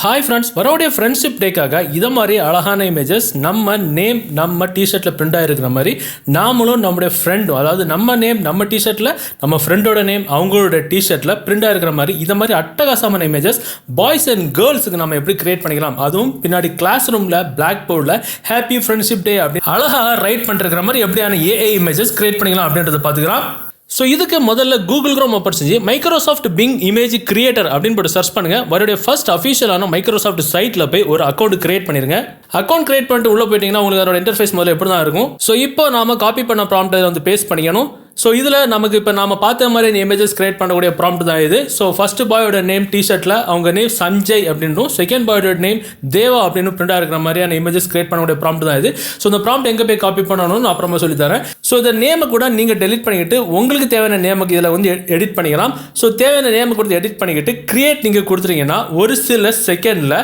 Hi friends, வரவுடைய friendship டேக்காக இதை மாதிரி அழகான இமேஜஸ் நம்ம நேம் நம்ம டிஷர்ட்டில் பிரிண்ட் ஆகிருக்கிற மாதிரி நாமளும் நம்முடைய ஃப்ரெண்டும், அதாவது நம்ம நேம் நம்ம டிஷர்ட்டில் நம்ம ஃப்ரெண்டோட நேம் அவங்களோட டிஷர்ட்டில் பிரிண்ட் ஆகிருக்கிற மாதிரி இதை மாதிரி அட்டகாசமான இமேஜஸ் பாய்ஸ் அண்ட் கேர்ள்ஸுக்கு நம்ம எப்படி கிரியேட் பண்ணிக்கலாம், அதுவும் பின்னாடி கிளாஸ் ரூமில் பிளாக் போர்டில் ஹாப்பி ஃப்ரெண்ட்ஷிப் டே அப்படி அழகாக ரைட் பண்ணிருக்கிற மாதிரி எப்படியான ஏஐ இமேஜஸ் கிரியேட் பண்ணிக்கலாம் அப்படின்றத பார்த்துக்கலாம். ஸோ இதுக்கு முதல்ல கூகுள் க்ரோம் ஓப்பன் செஞ்சு மைக்ரோசாஃப்ட் பிங் இமேஜ் கிரியேட்டர் அப்படின்னு போட்டு சர்ச் பண்ணுங்க. அவருடைய ஃபர்ஸ்ட் அஃபிஷியலான மைக்ரோசாஃப்ட் சைட்டில் போய் ஒரு அக்கௌண்ட் கிரியேட் பண்ணிருங்க. அக்கௌண்ட் கிரியேட் பண்ணிட்டு உள்ள போயிட்டீங்கன்னா உங்களுக்கு அதோட இன்டர்ஃபேஸ் முதல்ல எப்படி தான் இருக்கும். ஸோ இப்போ நாம காப்பி பண்ண ப்ராம்ப்டை வந்து பேஸ்ட் பண்ணிக்கணும். ஸோ இதில் நமக்கு இப்போ நாம பார்த்த மாதிரி இமேஜஸ் கிரியேட் பண்ணக்கூடிய ப்ராம்ப்ட் தான் இது. ஸோ ஃபர்ஸ்ட் பாயோட நேம் டிஷர்ட்டில் அவங்க நேம் சஞ்சய் அப்படின்னும், செகண்ட் பாயோட நேம் தேவா அப்படின்னு பிரிண்டாக இருக்கிற மாதிரியான இமேஜஸ் கிரியேட் பண்ணக்கூடிய ப்ராம்ப்ட் தான் இது. ஸோ இந்த ப்ராம்ப்ட் எங்கே போய் காப்பி பண்ணணும்னு அப்புறமா சொல்லி தரேன். ஸோ இந்த நேமை கூட நீங்கள் டெலிட் பண்ணிக்கிட்டு உங்களுக்கு தேவையான நேமுக்கு இதில் வந்து எடிட் பண்ணிக்கலாம். ஸோ தேவையான நேமை கொடுத்து எடிட் பண்ணிக்கிட்டு கிரியேட் நீங்கள் கொடுத்துட்டீங்கன்னா ஒரு சில செகண்டில்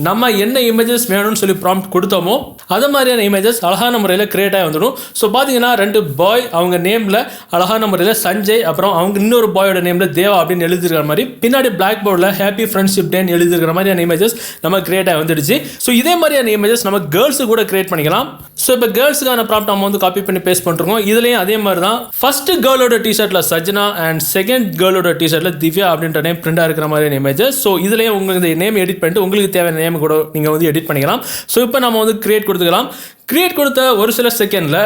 நம்ம என்ன இமேஜஸ் வேணும்னு சொல்லி ப்ராம்ப்ட் கொடுத்தோமோ அது மாதிரியான இமேஜஸ் அழகான முறையில் கிரியேட் ஆகி வந்துடும். ஸோ பார்த்தீங்கன்னா ரெண்டு பாய் அவங்க நேமில் அழகான முறையில் சஞ்சய், அப்புறம் அவங்க இன்னொரு பாயோட நேமில் தேவா அப்படின்னு எழுதிருக்கிற மாதிரி பின்னாடி பிளாக் போர்டில் ஹாப்பி ஃப்ரெண்ட்ஷிப் டேன்னு எழுதிருக்கிற மாதிரியான இமேஜஸ் நம்ம கிரியேட் ஆகி வந்துடுச்சு. ஸோ இதே மாதிரியான இமேஜஸ் நம்ம கேர்ள்ஸு கூட கிரியேட் பண்ணிக்கலாம். ஸோ இப்போ கேர்ள்ஸுக்கான ப்ராம்ப்ட் நம்ம வந்து காப்பி பண்ணி பேஸ்ட் பண்ணிருக்கோம். இதுலேயும் அதே மாதிரி தான் first கேர்ளோட டிஷர்ட்டில் Sajna and second கேர்ளோட டிஷர்ட்டில் Divya அப்படின்ற நேம் பிரிண்டாக இருக்கிற மாதிரியான இமேஜஸ். ஸோ இதுலேயும் உங்களுக்கு இந்த நேம் எடிட் பண்ணிட்டு உங்களுக்கு தேவையான நேம் கூட நீங்கள் வந்து எடிட் பண்ணிக்கலாம். ஸோ இப்போ நம்ம வந்து கிரியேட் கொடுத்துக்கலாம். கிரியேட் கொடுத்த ஒரு சில செகண்டில்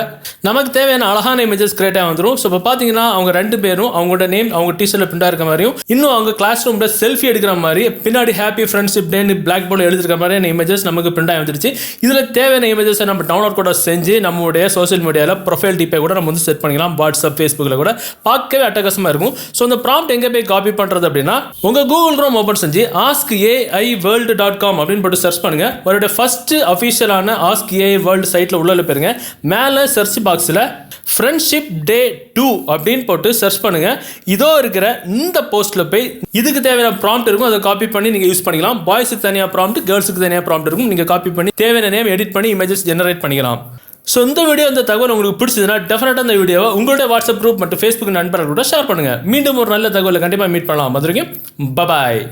நமக்கு தேவையான அழகான இமேஜஸ் கிரியேட் ஆகி வந்துடும். ஸோ இப்போ பார்த்தீங்கன்னா அவங்க ரெண்டு பேரும் அவங்களோட நேம் அவங்க டிஷர்ட்டில் பிரிண்டாக இருக்க மாதிரியும் இன்னும் அவங்க கிளாஸ் ரூமில் செல்ஃபி எடுக்கிற மாதிரி பின்னாடி ஹாப்பி ஃப்ரெண்ட்ஷிப் டேன்னு பிளாக் போர்டில் எழுதிருக்கிற மாதிரியான இமேஜஸ் நமக்கு பிரிண்ட் ஆகி வந்துருச்சு. இதில் தேவையான இமேஜஸை நம்ம டவுன்லோட் கூட செஞ்சு நம்மளுடைய சோஷியல் மீடியாவில் ப்ரொஃபைல் டிப்பை கூட நம்ம வந்து செட் பண்ணிக்கலாம். வாட்ஸ்அப், ஃபேஸ்புக்கில் கூட பார்க்கவே அட்டகாசமாக இருக்கும். ஸோ இந்த ப்ராம்ப்ட் எங்கே போய் காப்பி பண்ணுறது அப்படின்னா உங்கள் கூகுள் க்ரோம் ஓப்பன் செஞ்சு askaiworld.com அப்படின்னு போட்டு சர்ச் பண்ணுங்க. அவருடைய ஃபர்ஸ்ட் அஃபிஷியலான ஆஸ்க் ஏஐ வேர்ல்டு சைட்டில் உள்ள போயிருங்க. மேலே சர்ச் பாக்ஸில் ஃப்ரெண்ட்ஷிப் டே 2 அப்படின்னு போட்டு சர்ச் பண்ணுங்க. இதோ இருக்கிற இந்த போஸ்ட்டில் போய் இதுக்கு தேவையான ப்ராம்ப்ட் இருக்கும், அதை காப்பி பண்ணி நீங்கள் யூஸ் பண்ணிக்கலாம். பாய்ஸுக்கு தனியாக ப்ராம்ப்ட், கேர்ள்ஸுக்கு தனியாக ப்ராம்ப்ட் இருக்கும். நீங்கள் காப்பி பண்ணி தேவையான நேம் எடிட் பண்ணி இமேஜஸ் ஜெனரேட் பண்ணிக்கலாம். ஸோ இந்த வீடியோ, இந்த தகவல் உங்களுக்கு பிடிச்சதுன்னா டெஃபினட்டாக இந்த வீடியோவை உங்களுடைய வாட்ஸ்அப் குரூப் மற்றும் ஃபேஸ்புக் நண்பர்கள் கூட ஷேர் பண்ணுங்கள். மீண்டும் ஒரு நல்ல தகவலை கண்டிப்பாக மீட் பண்ணலாம். அது வரைக்கும் பபாய்.